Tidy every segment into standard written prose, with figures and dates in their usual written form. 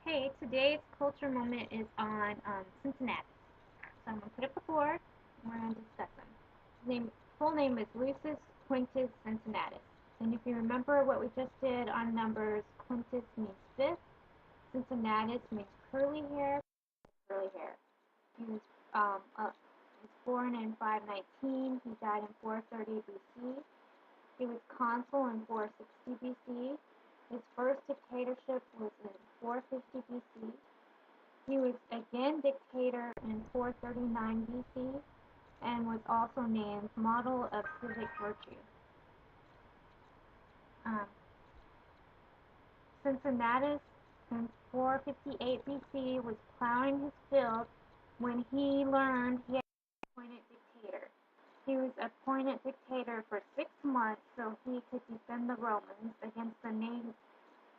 Hey, today's culture moment is on Cincinnatus. So I'm going to put up the board and we're going to discuss him. Full name is Lucius Quintus Cincinnatus. And if you remember what we just did on numbers, Quintus means fifth, Cincinnatus means curly hair, curly hair. He was born in 519. He died in 430 BC. He was consul in 460 BC. His first dictatorship was in 450 BC. He was again dictator in 439 BC and was also named Model of Civic Virtue. Um, Cincinnatus in 458 BC was plowing his field when he learned he had been appointed dictator. He was appointed dictator for 6 months so he could defend the Romans against the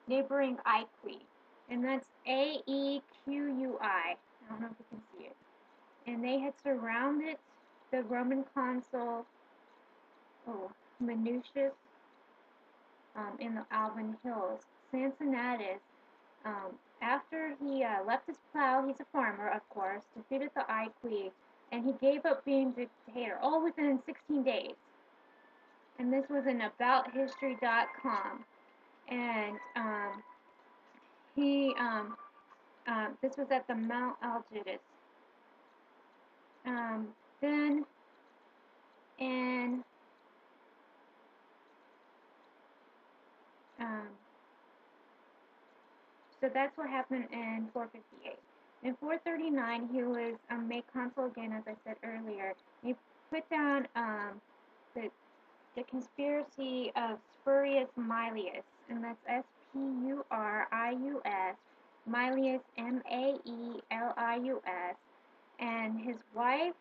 neighboring Aequi. And that's Aequi. I don't know if you can see it. And they had surrounded the Roman consul Minucius in the Alban Hills. Cincinnatus, after he left his plow, he's a farmer, of course, defeated the Aequi, and he gave up being dictator, all within 16 days. And this was in abouthistory.com. And this was at the Mount Algidus. Then in um, So that's what happened in 458. In 439, he was made consul again, as I said earlier. He put down the the conspiracy of Spurius Maelius, and that's Spurius, Maelius Maelius, and his wife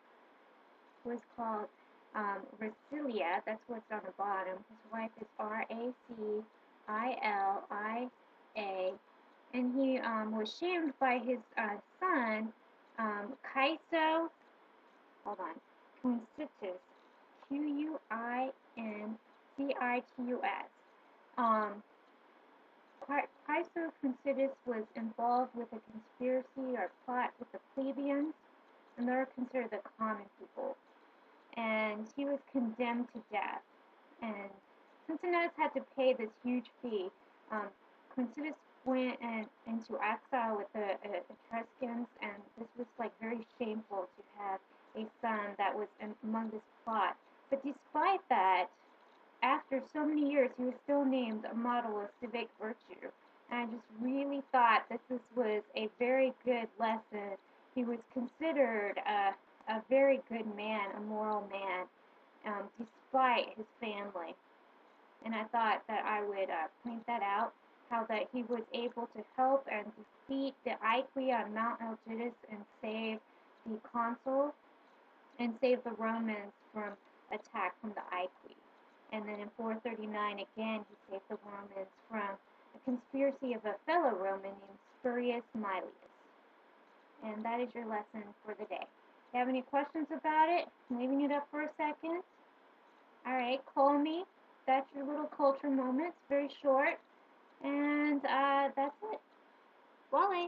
was called Racilia. That's what's on the bottom. His wife is Racilia, and he was shamed by his son, Quincitus, hold on, Quincitus, Quincitus. Um, Quincitus was involved with a conspiracy or plot with the plebeians, and they're considered the common people. And he was condemned to death. And Cincinnatus had to pay this huge fee. Quincitus went into exile with the Etruscans, and this was like very shameful to have a son that was among this plot. But despite that, after so many years, he was still named a model of civic virtue. And I just really thought that this was a very good lesson. He was considered a very good man, a moral man, despite his family. And I thought that I would point that out, how that he was able to help and defeat the Aequi on Mount Algidus and save the consul and save the Romans from attack from the Aequi. And then in 439, again, he saved the Romans from a conspiracy of a fellow Roman named Spurius Maelius. And that is your lesson for the day. If you have any questions about it, I'm leaving it up for a second. All right, call me. That's your little culture moment. It's very short. And that's it. Voila.